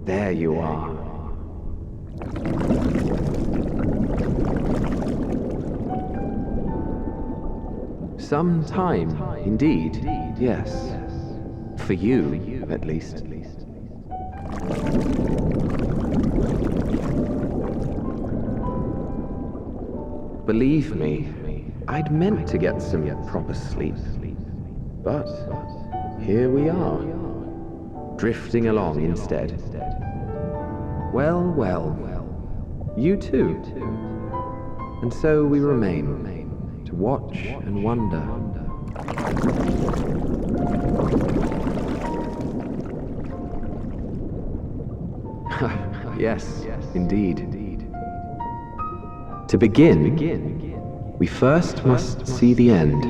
There you are. Some time, indeed, yes. For you, at least. Believe me, I'd meant to get some proper sleep. But here we are, drifting along instead. Well, well, you too. And so we remain, to watch and wonder. Yes, indeed. To begin, we first must see the end.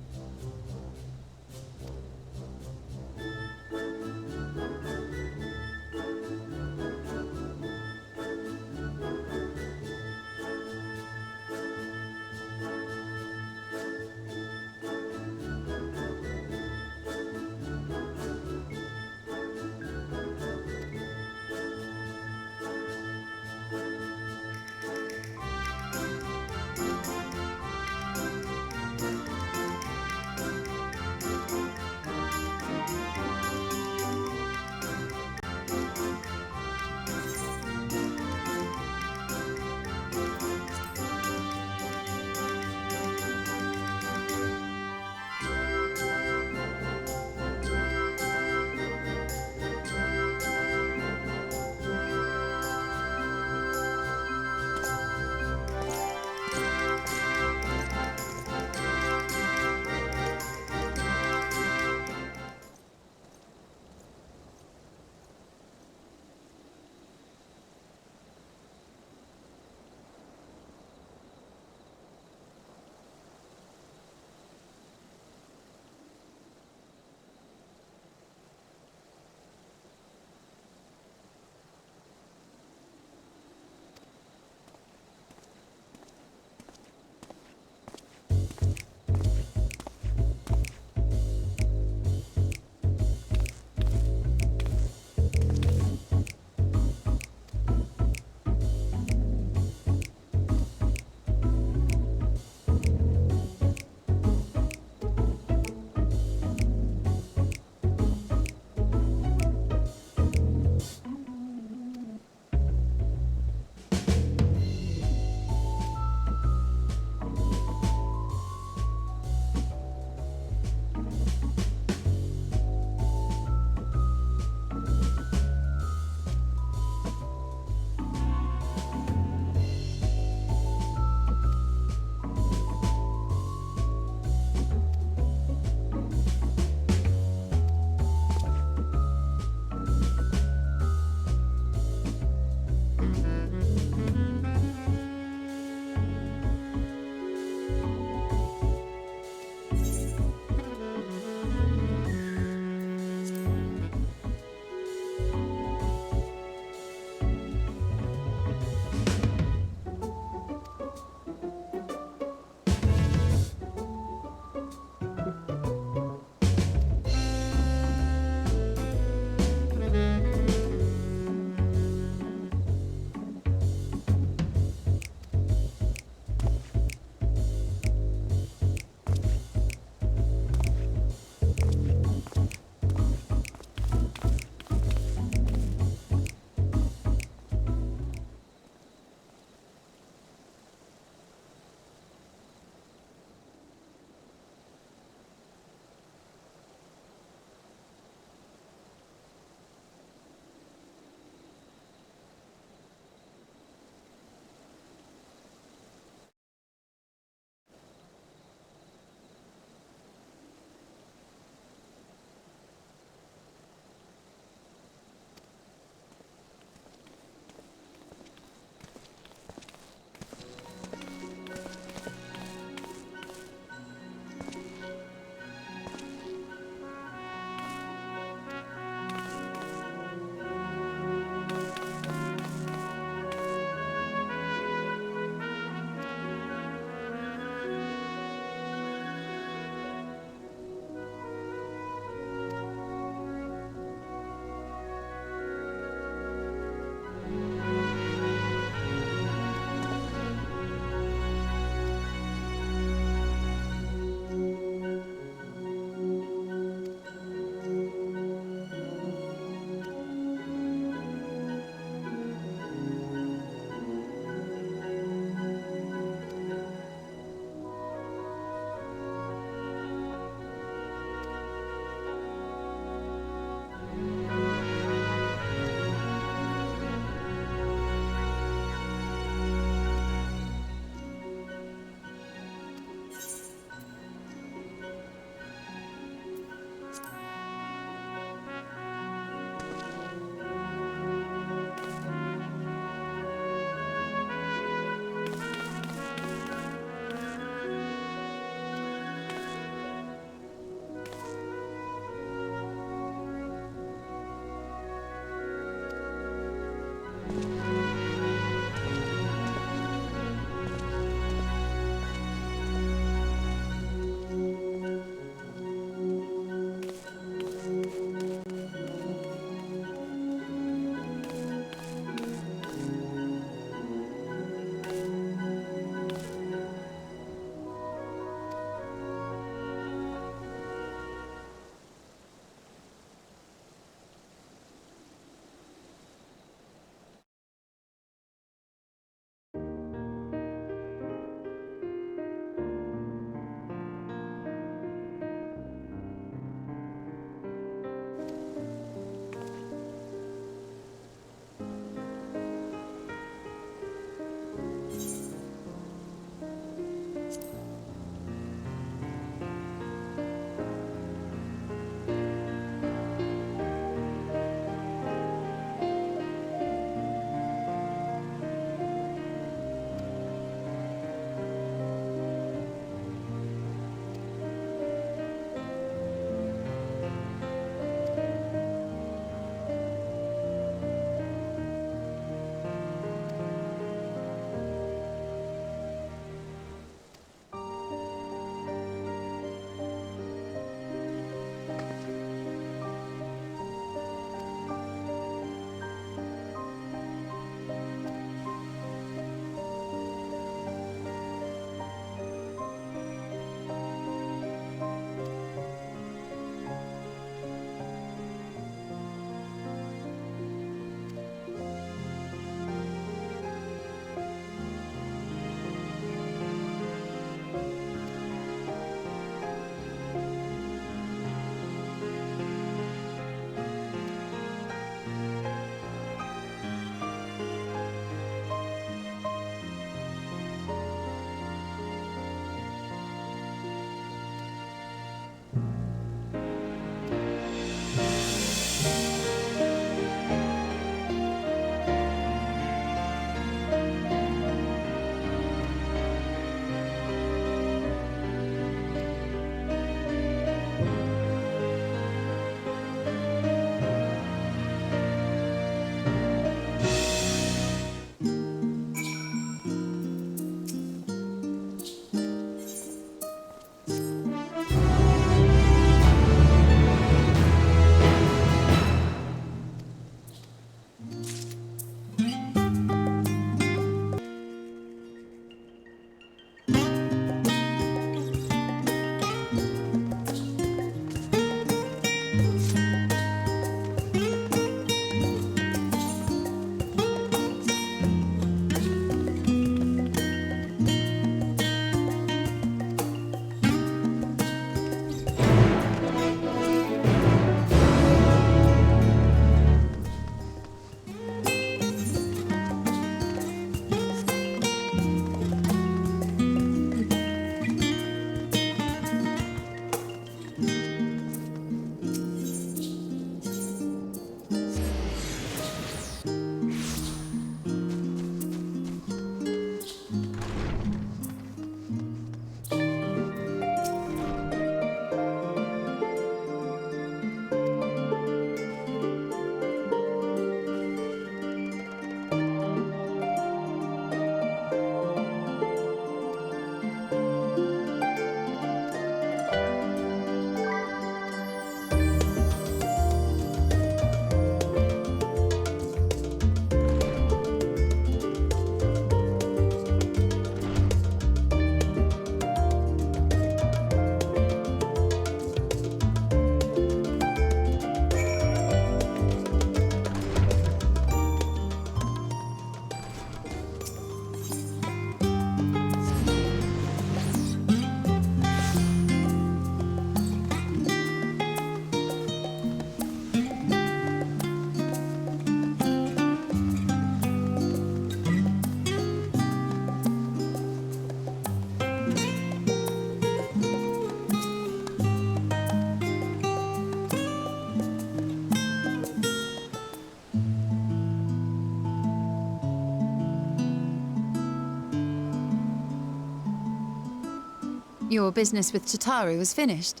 Your business with Chitauri was finished.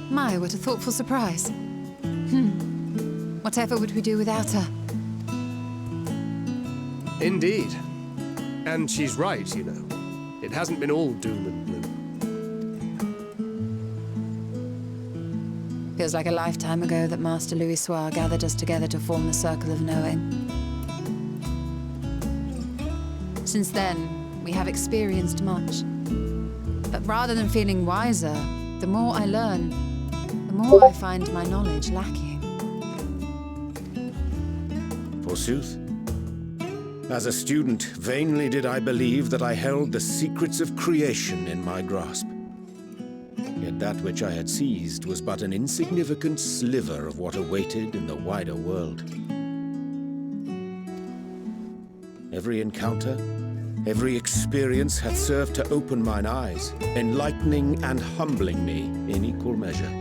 My, what a thoughtful surprise. Whatever would we do without her? Indeed. And she's right, you know. It hasn't been all doom and gloom. Feels like a lifetime ago that Master Louis Soir gathered us together to form the Circle of Knowing. Since then, we have experienced much. But rather than feeling wiser, the more I learn, the more I find my knowledge lacking. Forsooth. As a student, vainly did I believe that I held the secrets of creation in my grasp. Yet that which I had seized was but an insignificant sliver of what awaited in the wider world. Every encounter, every experience hath served to open mine eyes, enlightening and humbling me in equal measure.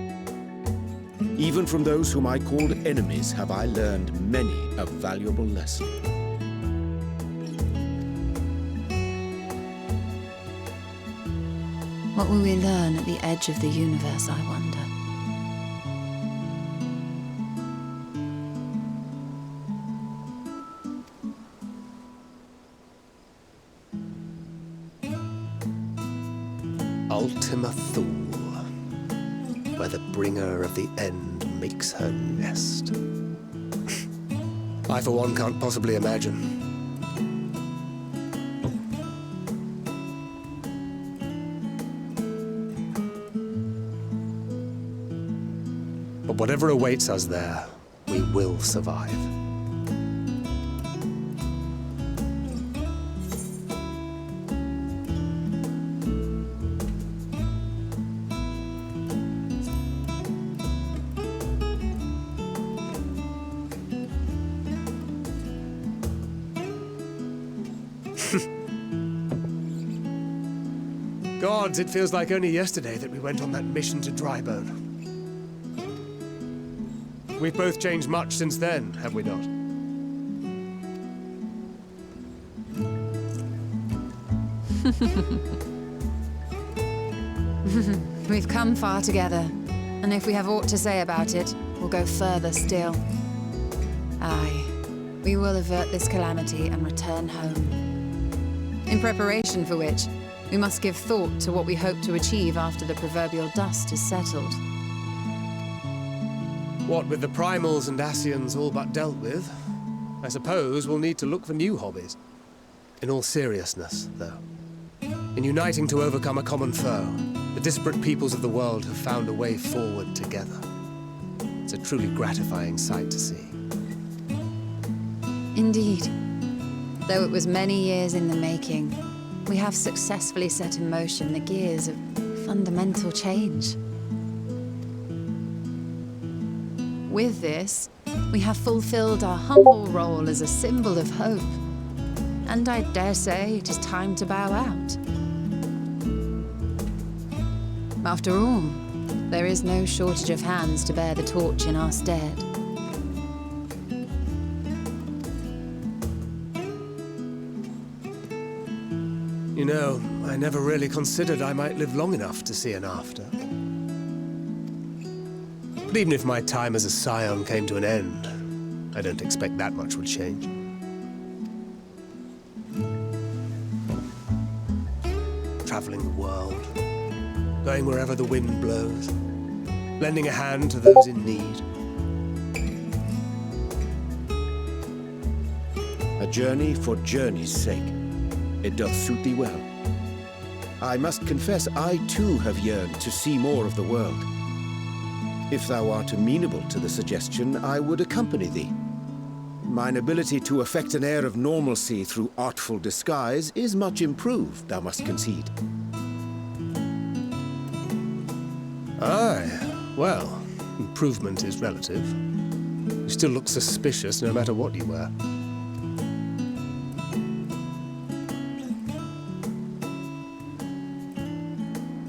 Even from those whom I called enemies have I learned many a valuable lesson. What will we learn at the edge of the universe, I wonder? Ultima Thule, where the bringer of the end makes her nest. I, for one, can't possibly imagine. But whatever awaits us there, we will survive. Gods, it feels like only yesterday that we went on that mission to Drybone. We've both changed much since then, have we not? We've come far together, and if we have aught to say about it, we'll go further still. Aye, we will avert this calamity and return home. In preparation for which, we must give thought to what we hope to achieve after the proverbial dust is settled. What with the primals and Ascians all but dealt with, I suppose we'll need to look for new hobbies. In all seriousness, though. In uniting to overcome a common foe, the disparate peoples of the world have found a way forward together. It's a truly gratifying sight to see. Indeed. Though it was many years in the making, we have successfully set in motion the gears of fundamental change. With this, we have fulfilled our humble role as a symbol of hope. And I dare say it is time to bow out. After all, there is no shortage of hands to bear the torch in our stead. You know, I never really considered I might live long enough to see an after. But even if my time as a scion came to an end, I don't expect that much would change. Traveling the world, going wherever the wind blows, lending a hand to those in need. A journey for journey's sake. It doth suit thee well. I must confess I too have yearned to see more of the world. If thou art amenable to the suggestion, I would accompany thee. Mine ability to affect an air of normalcy through artful disguise is much improved, thou must concede. Aye, well, improvement is relative. You still look suspicious no matter what you wear.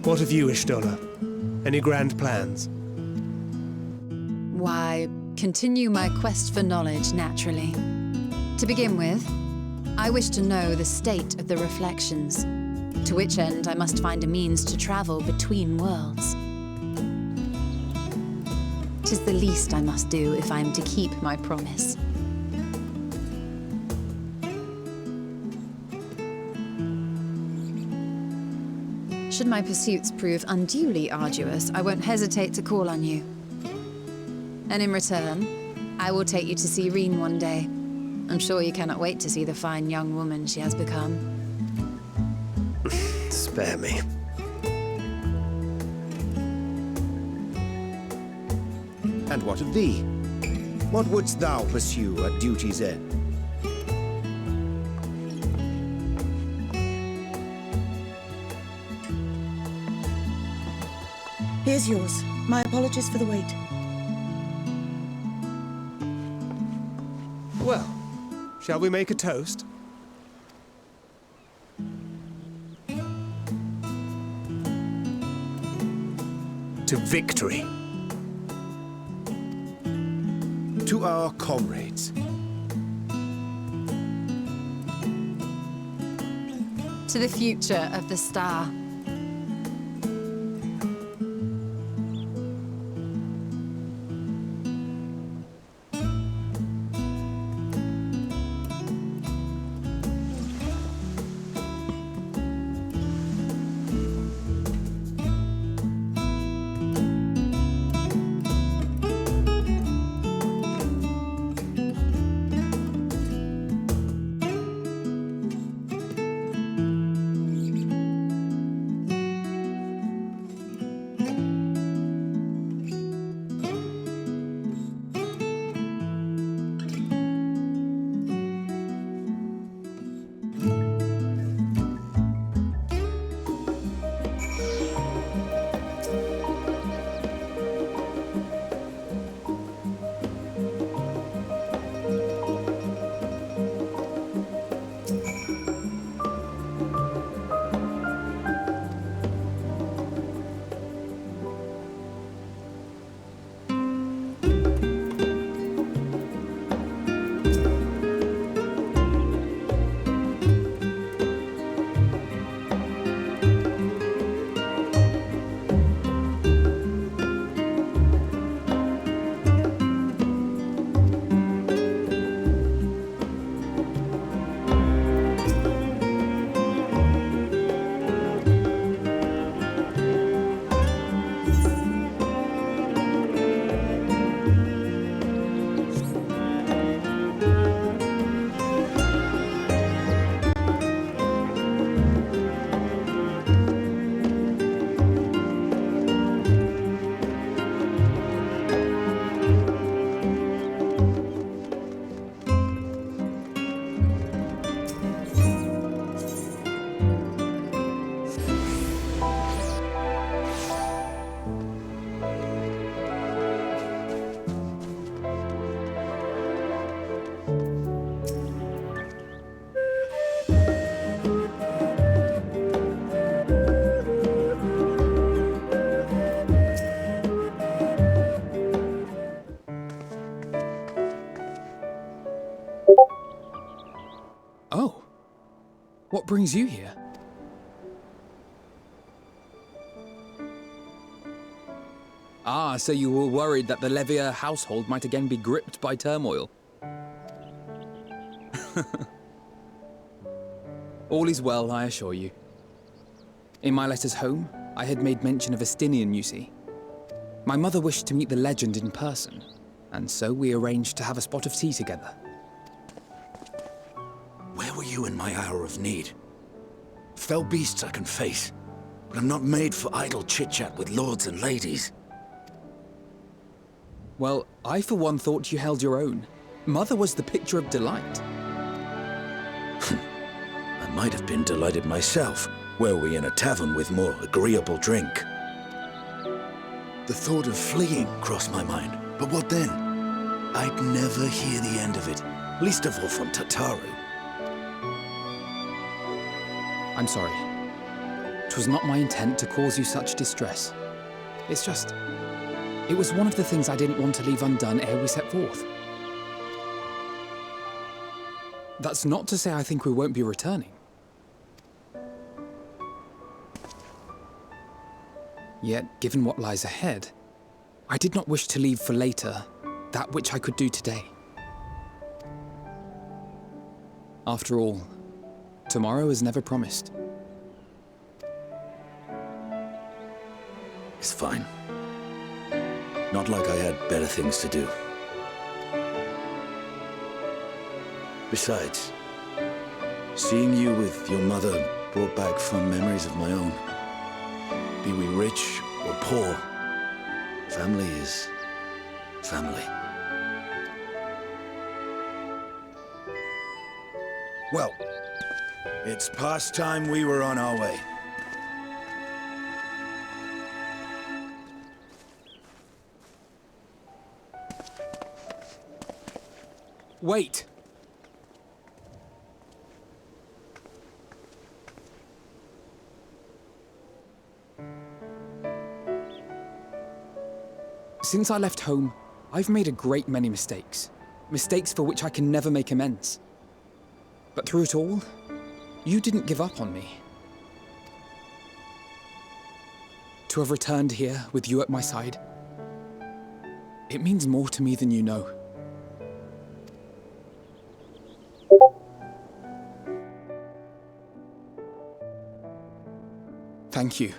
What of you, Ishtola? Any grand plans? Why, continue my quest for knowledge, naturally. To begin with, I wish to know the state of the reflections, to which end I must find a means to travel between worlds. 'Tis the least I must do if I am to keep my promise. Should my pursuits prove unduly arduous, I won't hesitate to call on you. And in return, I will take you to see Reen one day. I'm sure you cannot wait to see the fine young woman she has become. Spare me. And what of thee? What wouldst thou pursue at duty's end? Here's yours. My apologies for the wait. Well, shall we make a toast? To victory. To our comrades. To the future of the star. Oh. What brings you here? Ah, so you were worried that the Levier household might again be gripped by turmoil. All is well, I assure you. In my letters home, I had made mention of Estinian, you see. My mother wished to meet the legend in person, and so we arranged to have a spot of tea together. Where were you in my hour of need? Fell beasts I can face, but I'm not made for idle chit-chat with lords and ladies. Well, I for one thought you held your own. Mother was the picture of delight. I might have been delighted myself, were we in a tavern with more agreeable drink. The thought of fleeing crossed my mind, but what then? I'd never hear the end of it, least of all from Tataru. I'm sorry. 'Twas not my intent to cause you such distress. It's just... it was one of the things I didn't want to leave undone ere we set forth. That's not to say I think we won't be returning. Yet, given what lies ahead, I did not wish to leave for later that which I could do today. After all, tomorrow is never promised. It's fine. Not like I had better things to do. Besides, seeing you with your mother brought back fond memories of my own. Be we rich or poor, family is family. Well, it's past time we were on our way. Wait! Since I left home, I've made a great many mistakes. Mistakes for which I can never make amends. But through it all, you didn't give up on me. To have returned here with you at my side, it means more to me than you know. Thank you,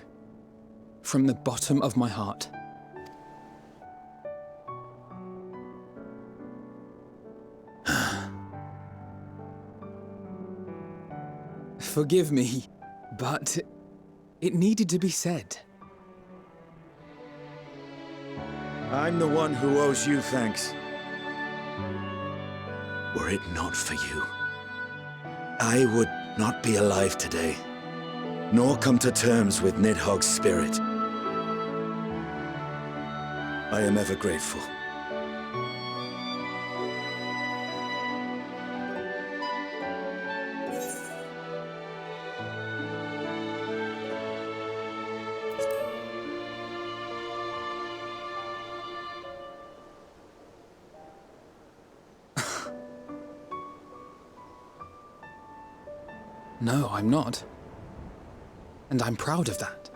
from the bottom of my heart. Forgive me, but it needed to be said. I'm the one who owes you thanks. Were it not for you, I would not be alive today, nor come to terms with Nidhogg's spirit. I am ever grateful. No, I'm not. And I'm proud of that.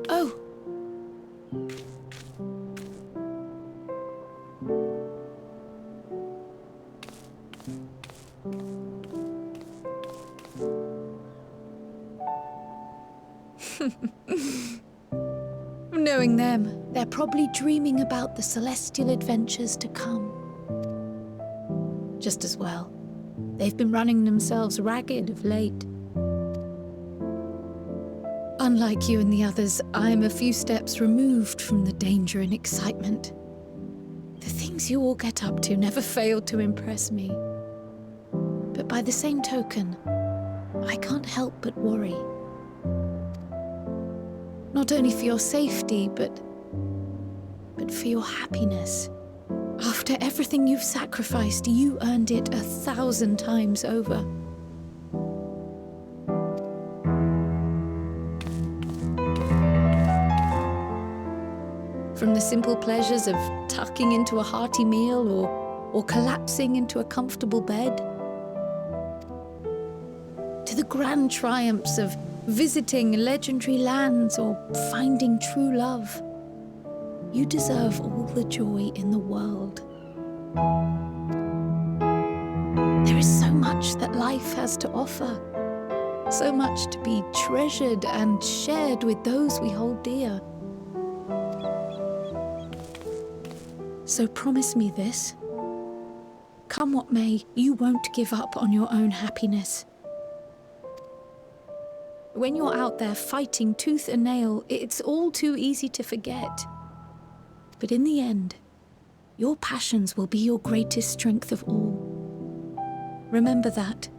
Oh. Knowing them, they're probably dreaming about the celestial adventures to come. Just as well. They've been running themselves ragged of late. Unlike you and the others, I'm a few steps removed from the danger and excitement. The things you all get up to never fail to impress me. But by the same token, I can't help but worry. Not only for your safety, but for your happiness. After everything you've sacrificed, you earned it 1,000 times over. From the simple pleasures of tucking into a hearty meal or collapsing into a comfortable bed, to the grand triumphs of visiting legendary lands or finding true love. You deserve all the joy in the world. There is so much that life has to offer, so much to be treasured and shared with those we hold dear. So promise me this. Come what may, you won't give up on your own happiness. When you're out there fighting tooth and nail, it's all too easy to forget. But in the end, your passions will be your greatest strength of all. Remember that.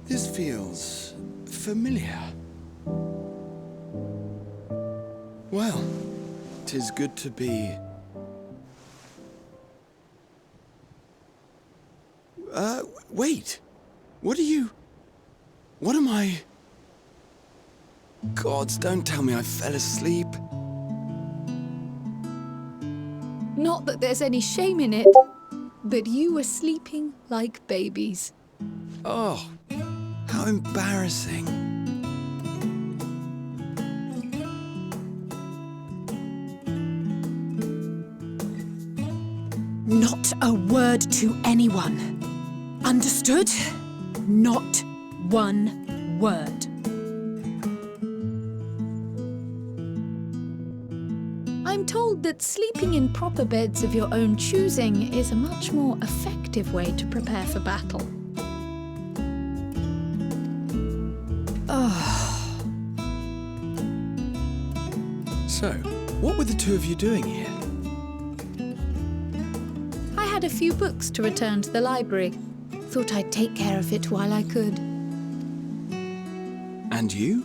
This feels familiar. Well, 'tis good to be... wait. What am I... Gods, don't tell me I fell asleep. Not that there's any shame in it, but you were sleeping like babies. Oh, how embarrassing. Not a word to anyone. Understood? Not one word. I'm told that sleeping in proper beds of your own choosing is a much more effective way to prepare for battle. So, what were the two of you doing here? I had a few books to return to the library. Thought I'd take care of it while I could. And you?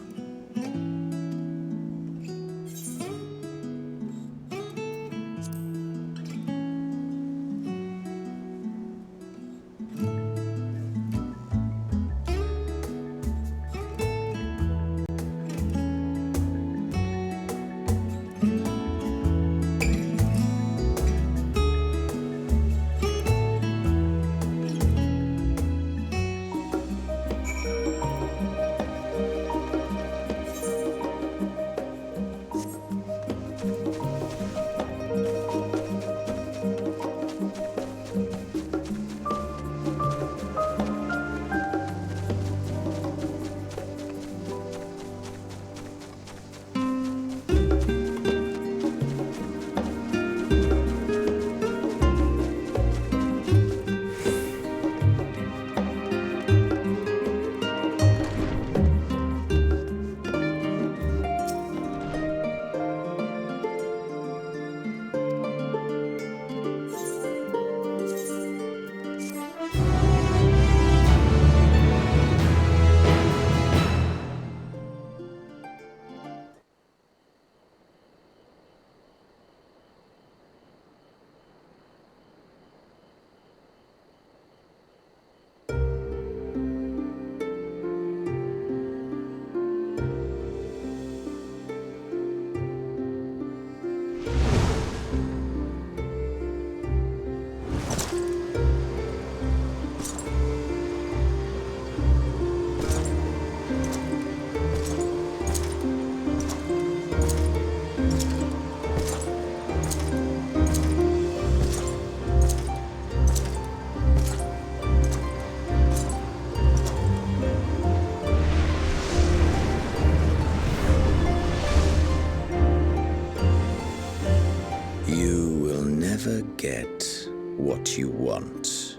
what you want.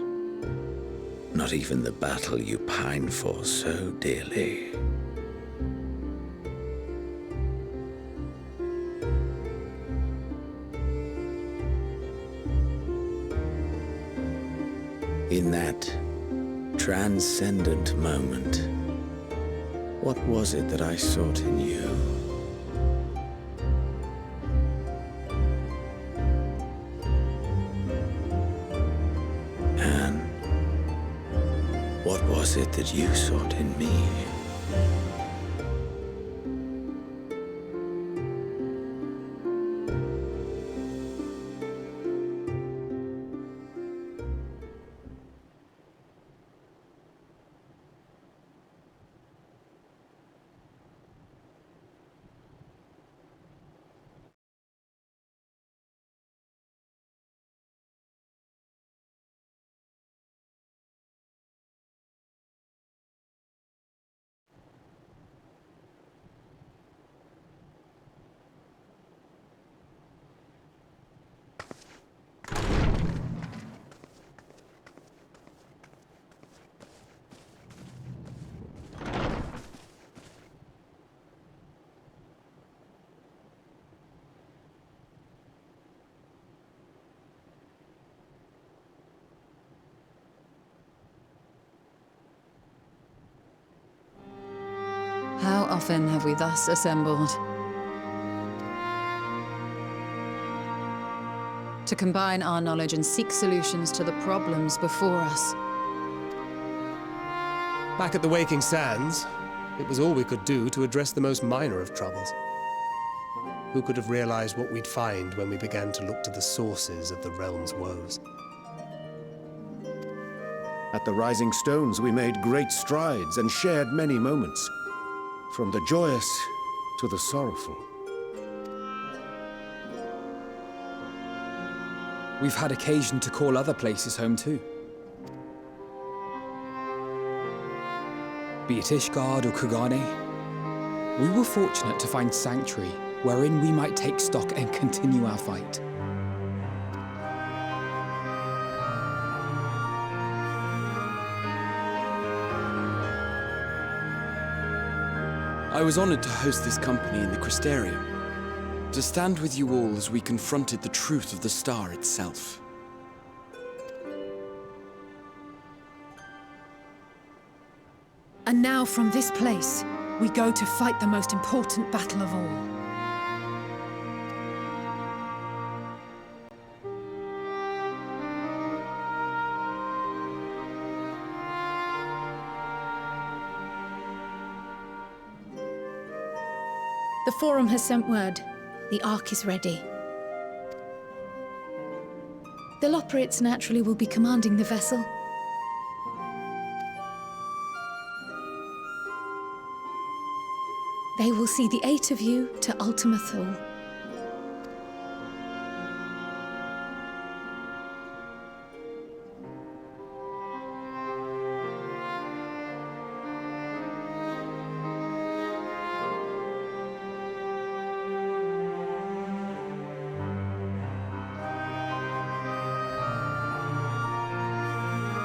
Not even the battle you pine for so dearly. In that transcendent moment, what was it that I sought in you? And what was it that you sought in me? How often have we thus assembled? To combine our knowledge and seek solutions to the problems before us. Back at the Waking Sands, it was all we could do to address the most minor of troubles. Who could have realized what we'd find when we began to look to the sources of the realm's woes? At the Rising Stones, we made great strides and shared many moments, from the joyous to the sorrowful. We've had occasion to call other places home too. Be it Ishgard or Kugane, we were fortunate to find sanctuary wherein we might take stock and continue our fight. I was honored to host this company in the Crystarium, to stand with you all as we confronted the truth of the star itself. And now from this place, we go to fight the most important battle of all. The Forum has sent word. The Ark is ready. The Loporrits naturally will be commanding the vessel. They will see the 8 of you to Ultima Thule.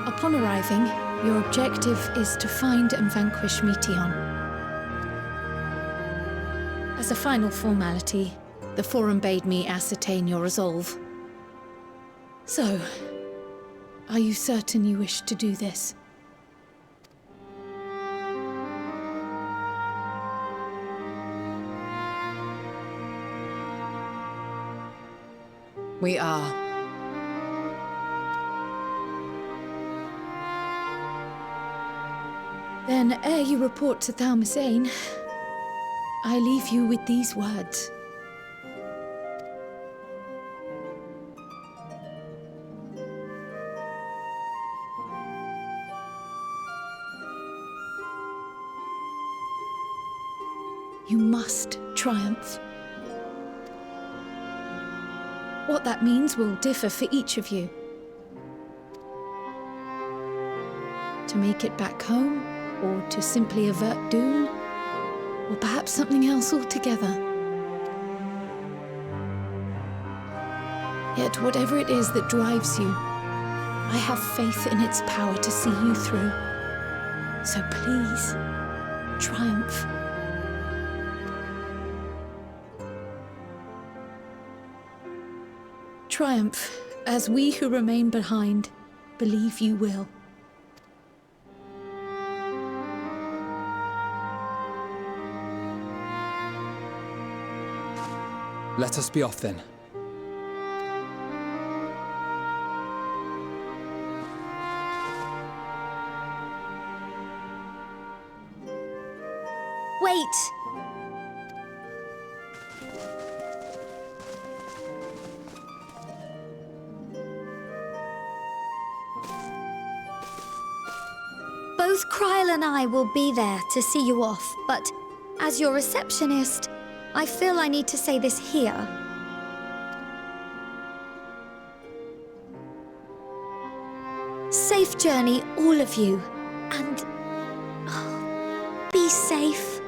Upon arriving, your objective is to find and vanquish Meteon. As a final formality, the Forum bade me ascertain your resolve. So, are you certain you wish to do this? We are. Then, ere you report to Thalmasane, I leave you with these words. You must triumph. What that means will differ for each of you. To make it back home, or to simply avert doom, or perhaps something else altogether. Yet whatever it is that drives you, I have faith in its power to see you through. So please, triumph. Triumph, as we who remain behind believe you will. Let us be off then. Wait! Both Kryl and I will be there to see you off, but as your receptionist, I feel I need to say this here. Safe journey, all of you, and be safe.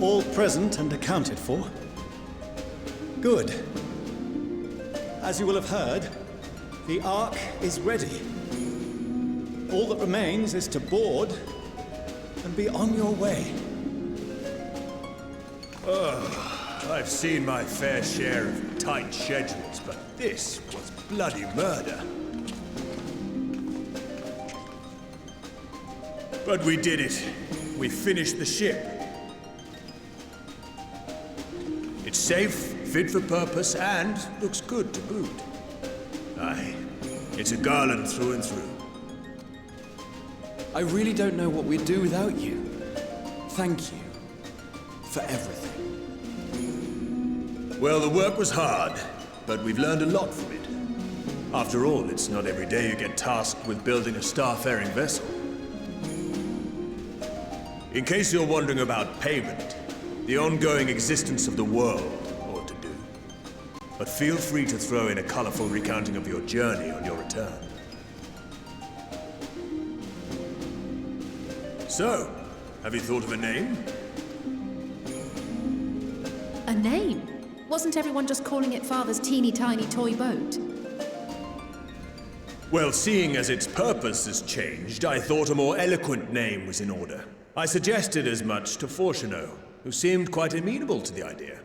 All present and accounted for? Good. As you will have heard, the Ark is ready. All that remains is to board and be on your way. I've seen my fair share of tight schedules, but this was bloody murder. But we did it. We finished the ship. It's safe, fit for purpose, and looks good to boot. Aye, it's a garland through and through. I really don't know what we'd do without you. Thank you for everything. Well, the work was hard, but we've learned a lot from it. After all, it's not every day you get tasked with building a star-faring vessel. In case you're wondering about payment, the ongoing existence of the world ought to do. But feel free to throw in a colorful recounting of your journey on your return. So, have you thought of a name? A name? Wasn't everyone just calling it Father's teeny tiny toy boat? Well, seeing as its purpose has changed, I thought a more eloquent name was in order. I suggested as much to Fortuno, who seemed quite amenable to the idea.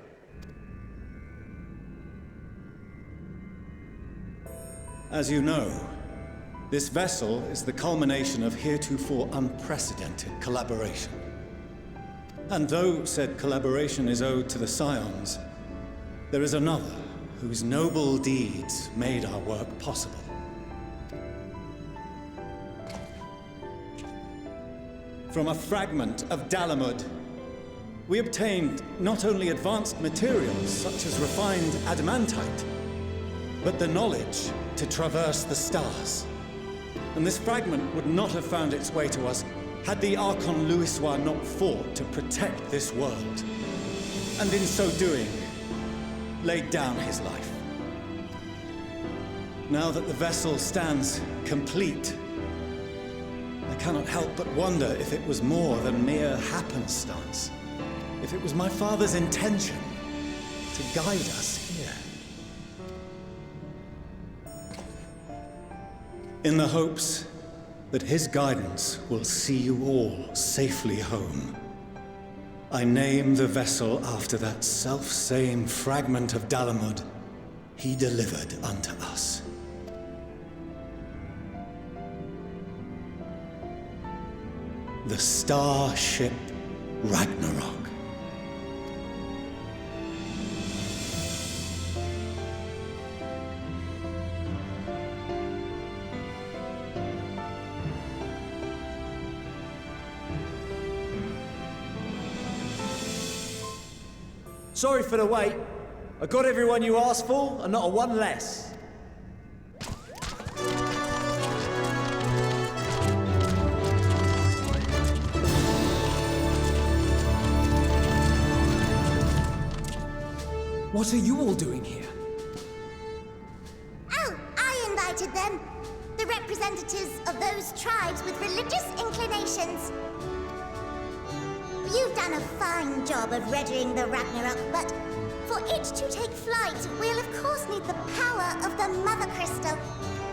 As you know, this vessel is the culmination of heretofore unprecedented collaboration. And though said collaboration is owed to the Scions, there is another whose noble deeds made our work possible. From a fragment of Dalamud, we obtained not only advanced materials such as refined adamantite, but the knowledge to traverse the stars. And this fragment would not have found its way to us had the Archon Louisoix not fought to protect this world, and in so doing, laid down his life. Now that the vessel stands complete, I cannot help but wonder if it was more than mere happenstance, if it was my father's intention to guide us here. In the hopes that his guidance will see you all safely home, I name the vessel after that self-same fragment of Dalamud he delivered unto us. The starship Ragnarok. Sorry for the wait. I got everyone you asked for, and not a one less. What are you all doing here? Oh, I invited them. The representatives of those tribes with religious inclinations. You've done a fine job of readying the Ragnarok, but for it to take flight, we'll of course need the power of the Mother Crystal.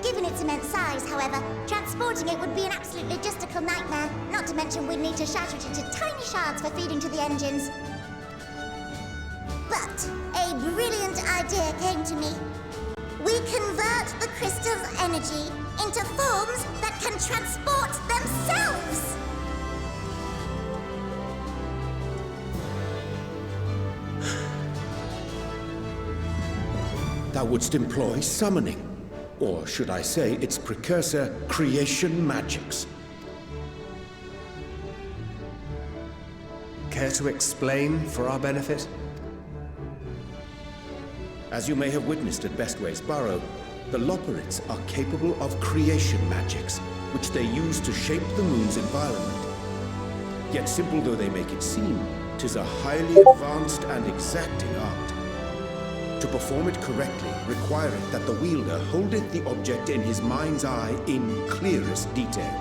Given its immense size, however, transporting it would be an absolute logistical nightmare, not to mention we'd need to shatter it into tiny shards for feeding to the engines. But a brilliant idea came to me. We convert the crystal's energy into forms that can transport themselves! Thou wouldst employ summoning, or should I say its precursor, creation magics. Care to explain for our benefit? As you may have witnessed at Bestway's Burrow, the Loperids are capable of creation magics, which they use to shape the moon's environment. Yet simple though they make it seem, 'tis a highly advanced and exacting art. To perform it correctly requireth that the wielder holdeth the object in his mind's eye in clearest detail.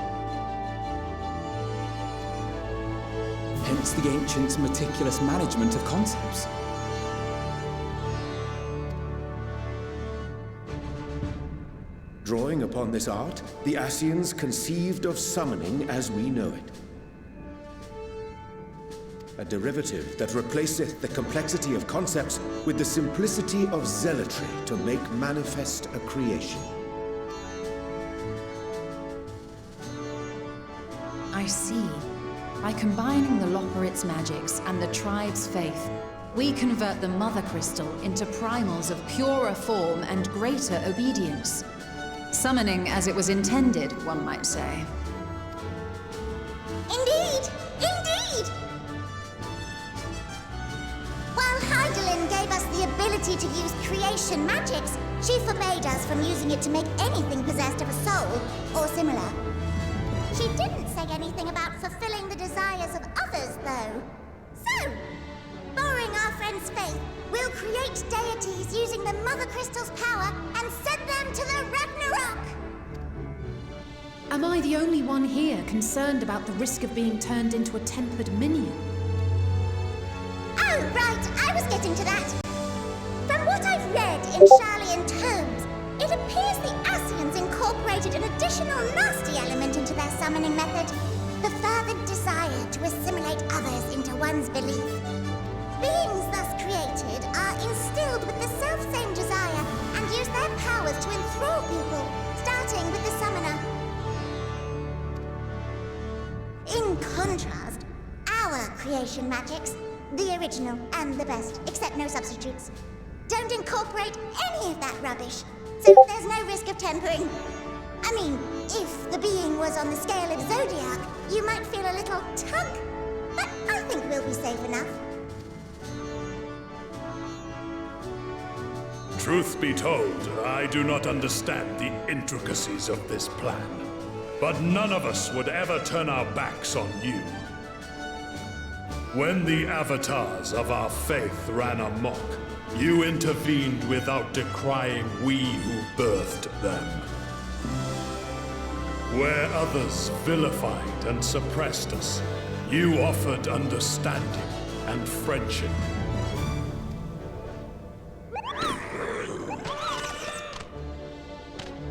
hence the ancients' meticulous management of concepts. Drawing upon this art, the Ascians conceived of summoning as we know it. A derivative that replaceth the complexity of concepts with the simplicity of zealotry to make manifest a creation. I see. By combining the Loporrit's magics and the tribe's faith, we convert the Mother Crystal into primals of purer form and greater obedience. Summoning as it was intended, one might say. Indeed! Indeed! While Heidelin gave us the ability to use creation magics, she forbade us from using it to make anything possessed of a soul, or similar. She didn't say anything about fulfilling the desires of others, though. So, borrowing our friend's faith, we'll create deities using the Mother Crystal's power and send them to the Ragnarok! Am I the only one here concerned about the risk of being turned into a tempered minion? Oh, right, I was getting to that. From what I've read in Sharlayan tomes, it appears the Ascians incorporated an additional nasty element into their summoning method. The fervent desire to assimilate others into one's belief. Beings thus created are instilled with the self-same desire and use their powers to enthrall people, starting with the summoner. In contrast, our creation magics, the original and the best, except no substitutes, don't incorporate any of that rubbish, so there's no risk of tempering. I mean, if the being was on the scale of Zodiac, you might feel a little tug, but I think we'll be safe enough. Truth be told, I do not understand the intricacies of this plan. But none of us would ever turn our backs on you. When the avatars of our faith ran amok, you intervened without decrying we who birthed them. Where others vilified and suppressed us, you offered understanding and friendship.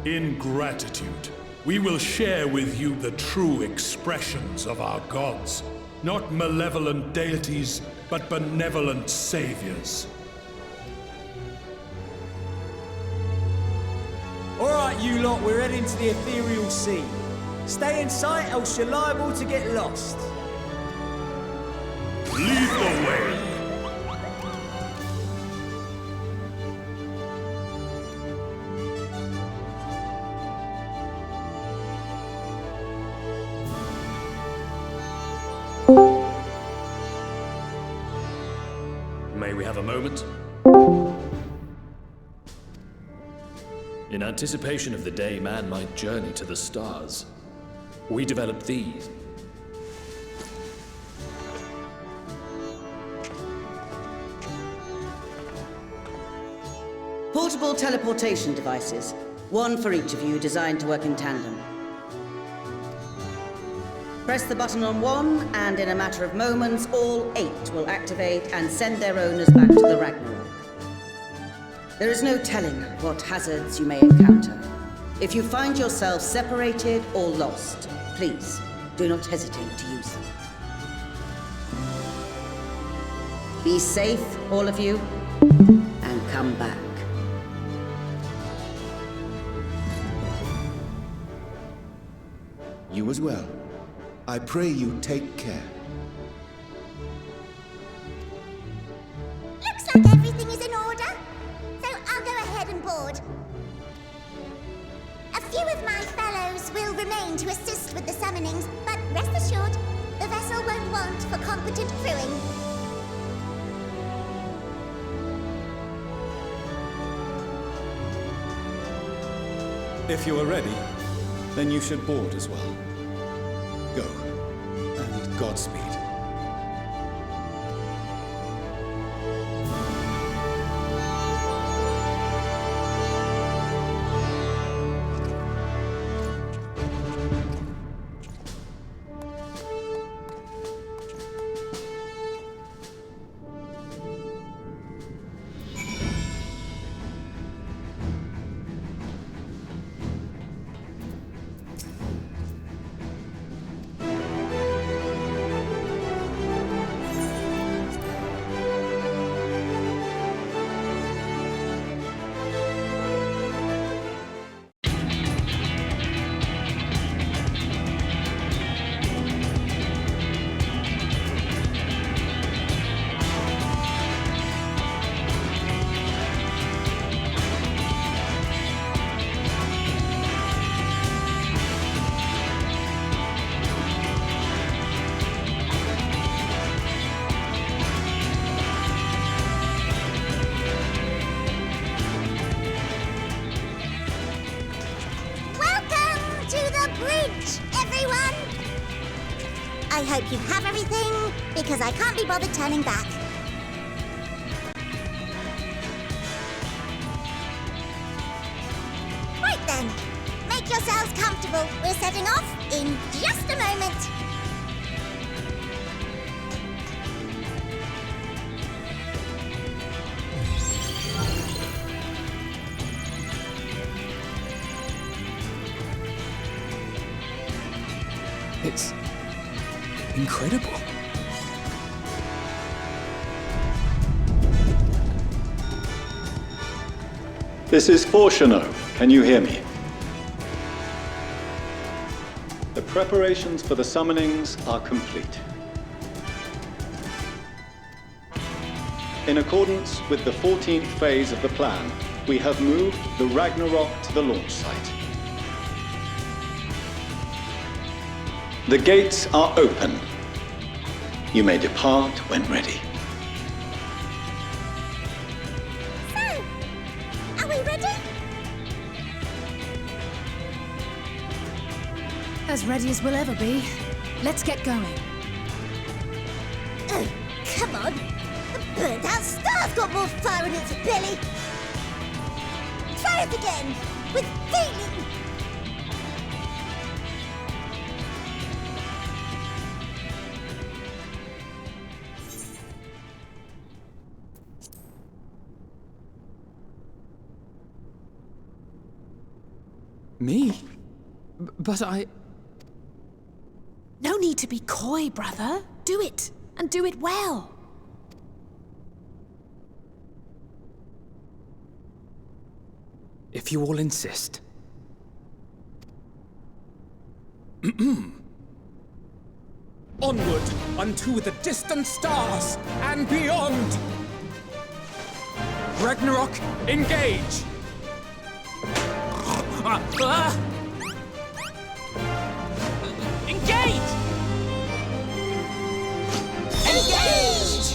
In gratitude, we will share with you the true expressions of our gods. Not malevolent deities, but benevolent saviors. Alright, you lot, we're heading to the ethereal sea. Stay in sight, else you're liable to get lost. Lead the way! May we have a moment? In anticipation of the day man might journey to the stars, we developed these. Portable teleportation devices. One for each of you, designed to work in tandem. Press the button on one, and in a matter of moments, all 8 will activate and send their owners back to the Ragnarok. There is no telling what hazards you may encounter. If you find yourself separated or lost, please do not hesitate to use them. Be safe, all of you, and come back. You as well. I pray you take care. Looks like everything is in order, so I'll go ahead and board. A few of my fellows will remain to assist with the summonings, but rest assured, the vessel won't want for competent crewing. If you are ready, then you should board as well. Go, and Godspeed. bridge, everyone! I hope you have everything, because I can't be bothered turning back. Right then, make yourselves comfortable. We're setting off in just a moment. It's incredible. This is Fortuno. Can you hear me? The preparations for the summonings are complete. In accordance with the 14th phase of the plan, we have moved the Ragnarok to the launch site. The gates are open. You may depart when ready. So, are we ready? As ready as we'll ever be. Let's get going. Oh, come on. The burnt-out star's got more fire in its belly. Try it again, with feeling. Me? But I... No need to be coy, brother. Do it, and do it well. If you all insist. Onward unto the distant stars and beyond! Ragnarok, engage! Engage! Engage!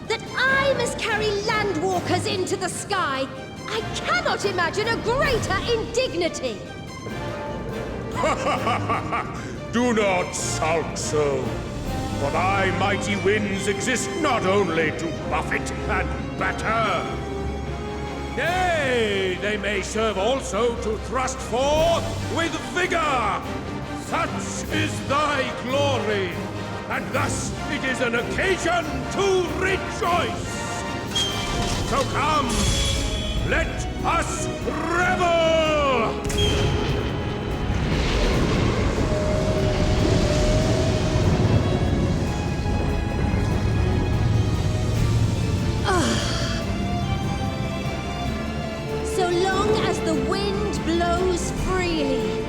That I must carry landwalkers into the sky! I cannot imagine a greater indignity! Do not sulk so, for thy mighty winds exist not only to buffet and batter. Nay, they may serve also to thrust forth with vigor. Such is thy glory, and thus it is an occasion to rejoice. So come, let us revel! So long as the wind blows freely,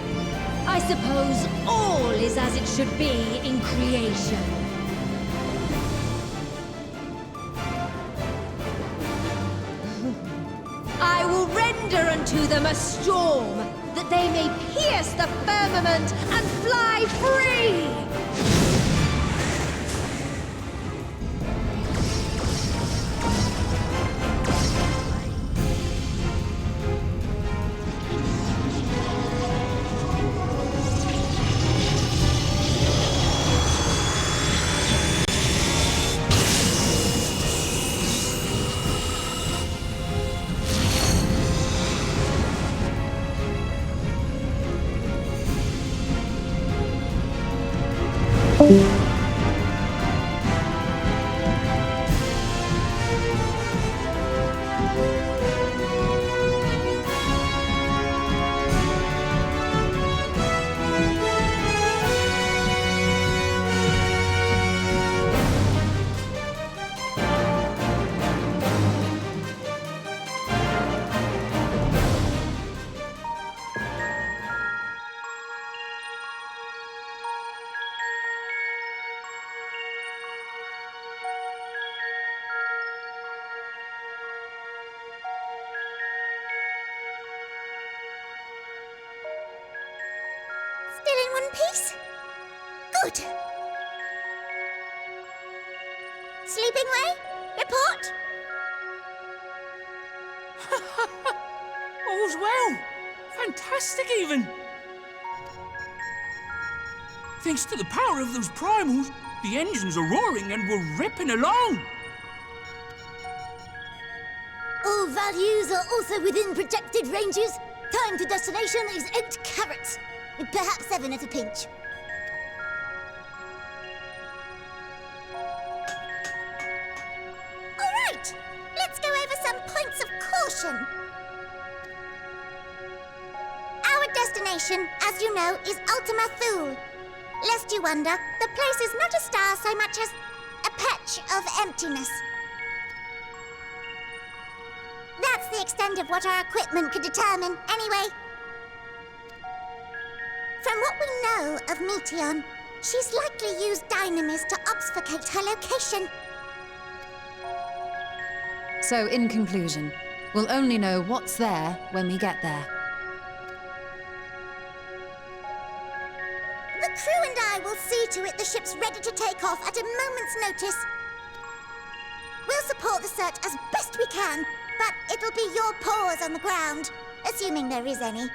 I suppose all is as it should be in creation. I will render unto them a storm, that they may pierce the firmament and fly free! Still in one piece? Good. Sleeping Way? Report? All's well. Fantastic, even. Thanks to the power of those primals, the engines are roaring and we're ripping along. All values are also within projected ranges. Time to destination is 8 carats. Perhaps 7 at a pinch. All right, let's go over some points of caution. Our destination, as you know, is Ultima Thule. Lest you wonder, the place is not a star so much as a patch of emptiness. That's the extent of what our equipment could determine, anyway. From what we know of Meteion, she's likely used dynamis to obfuscate her location. So, in conclusion, we'll only know what's there when we get there. The crew and I will see to it the ship's ready to take off at a moment's notice. We'll support the search as best we can, but it'll be your paws on the ground, assuming there is any.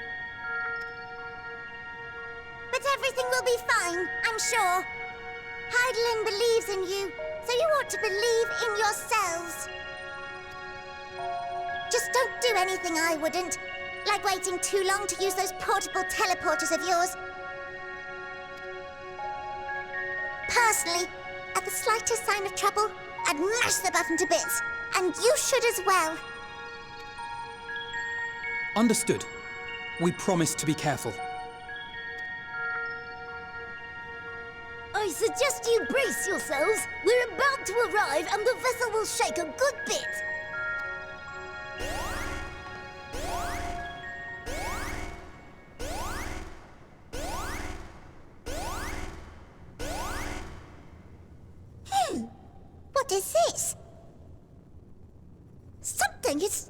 But everything will be fine, I'm sure. Hydaelyn believes in you, so you ought to believe in yourselves. Just don't do anything I wouldn't, like waiting too long to use those portable teleporters of yours. Personally, at the slightest sign of trouble, I'd mash the button to bits, and you should as well. Understood. We promise to be careful. I suggest you brace yourselves. We're about to arrive and the vessel will shake a good bit. What is this? Something is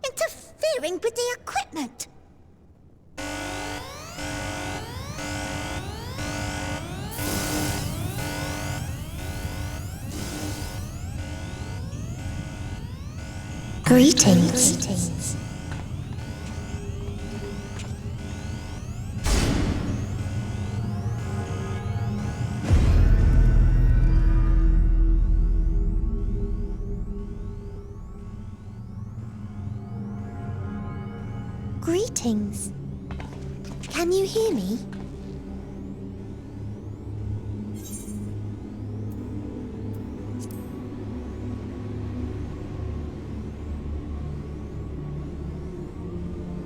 interfering with the equipment. Greetings. Greetings. Can you hear me?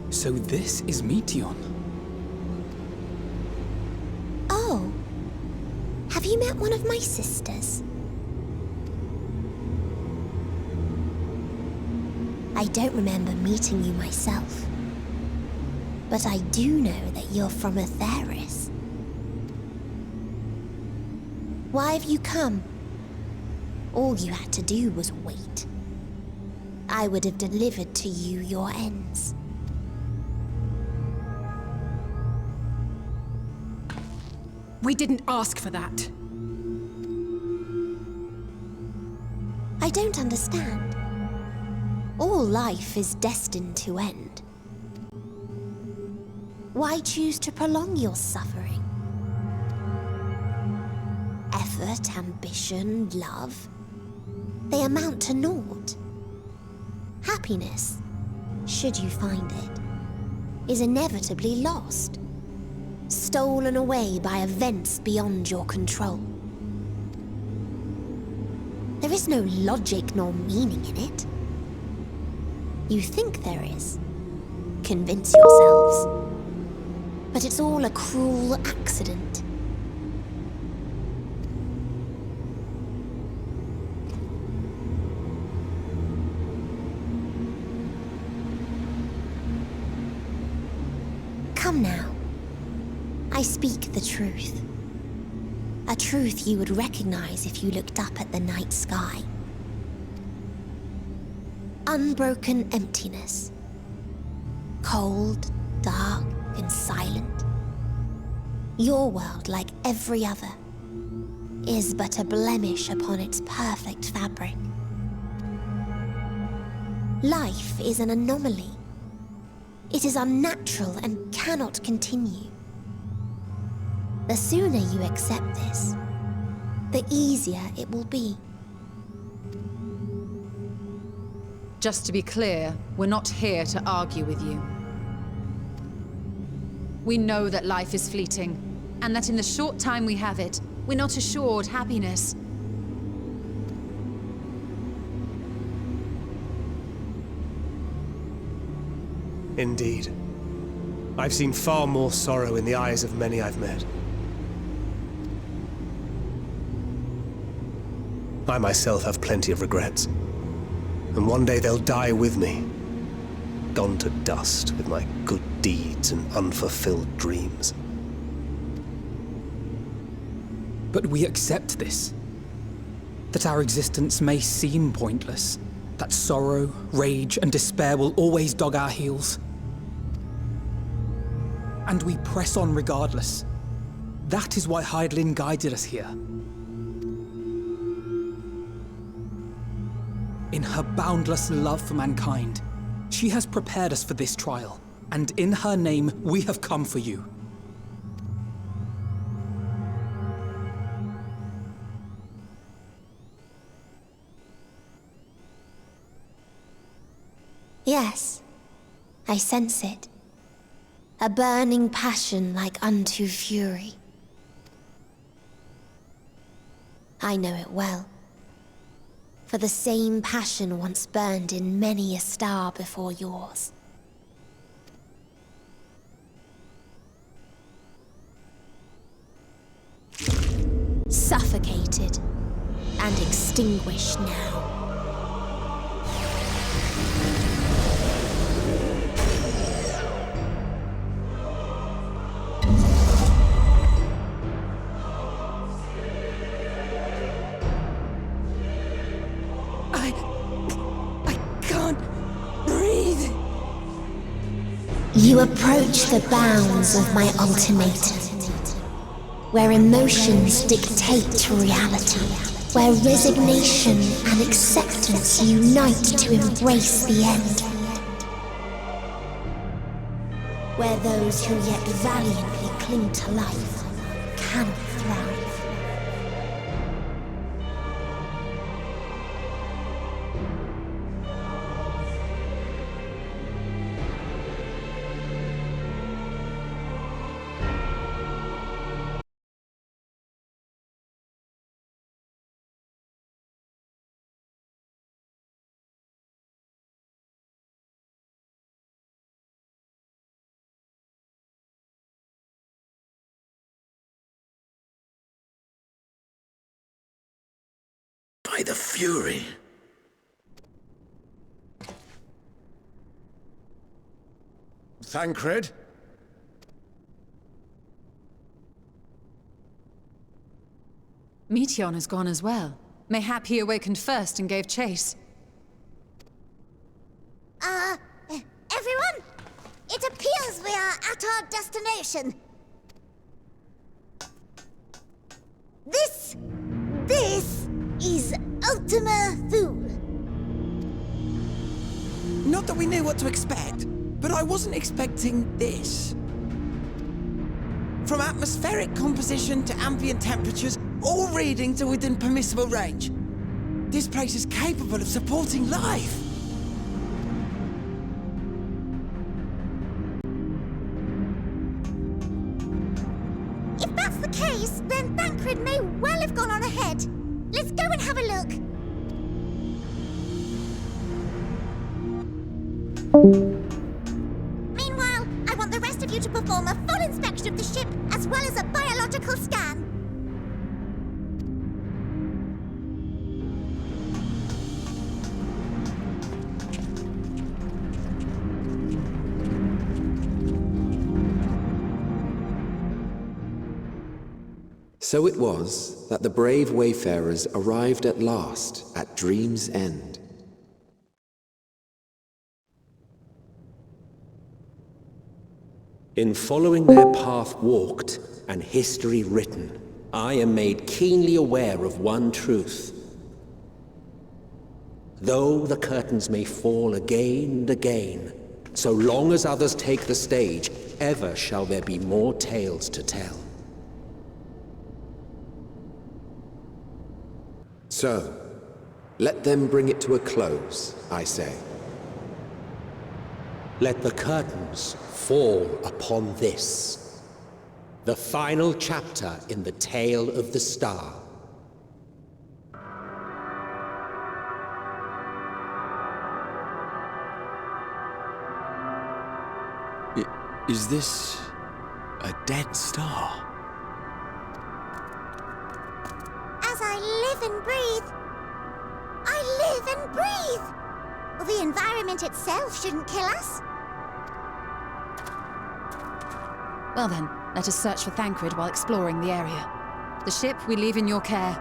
So this is Meteion. Oh. Have you met one of my sisters? I don't remember meeting you myself. But I do know that you're from Atheris. Why have you come? All you had to do was wait. I would have delivered to you your ends. We didn't ask for that. I don't understand. All life is destined to end. Why choose to prolong your suffering? Effort, ambition, love, they amount to naught. Happiness, should you find it, is inevitably lost, stolen away by events beyond your control. There is no logic nor meaning in it. You think there is. Convince yourselves. But it's all a cruel accident. Come now. I speak the truth. A truth you would recognize if you looked up at the night sky. Unbroken emptiness. Cold, dark, and silent. Your world, like every other, is but a blemish upon its perfect fabric. Life is an anomaly. It is unnatural and cannot continue. The sooner you accept this, the easier it will be. Just to be clear, we're not here to argue with you. We know that life is fleeting, and that in the short time we have it, we're not assured happiness. Indeed. I've seen far more sorrow in the eyes of many I've met. I myself have plenty of regrets. And one day they'll die with me. Gone to dust with my good deeds and unfulfilled dreams. But we accept this. That our existence may seem pointless. That sorrow, rage, and despair will always dog our heels. And we press on regardless. That is why Hydaelyn guided us here. In her boundless love for mankind, she has prepared us for this trial, and in her name, we have come for you. Yes, I sense it. A burning passion like unto fury. I know it well. For the same passion once burned in many a star before yours. Suffocated and extinguished now. You approach the bounds of my ultimatum, where emotions dictate reality, where resignation and acceptance unite to embrace the end, where those who yet valiantly cling to life cannot thrive. By the Fury. Thancred? . Meteon has gone as well. Mayhap he awakened first and gave chase. Everyone? It appears we are at our destination. This is Ultima Thule. Not that we knew what to expect, but I wasn't expecting this. From atmospheric composition to ambient temperatures, all readings are within permissible range. This place is capable of supporting life. If that's the case, then Thancred may well have gone on ahead. Let's go and have a look. Meanwhile, I want the rest of you to perform a full inspection of the ship, as well as a biological scan. So it was that the brave wayfarers arrived at last at Dream's End. In following their path walked and history written, I am made keenly aware of one truth. Though the curtains may fall again and again, so long as others take the stage, ever shall there be more tales to tell. So, let them bring it to a close, I say. Let the curtains fall upon this, the final chapter in the tale of the star. Is this a dead star? As I live and breathe, I live and breathe. Well, the environment itself shouldn't kill us. Well then, let us search for Thancred while exploring the area. The ship we leave in your care.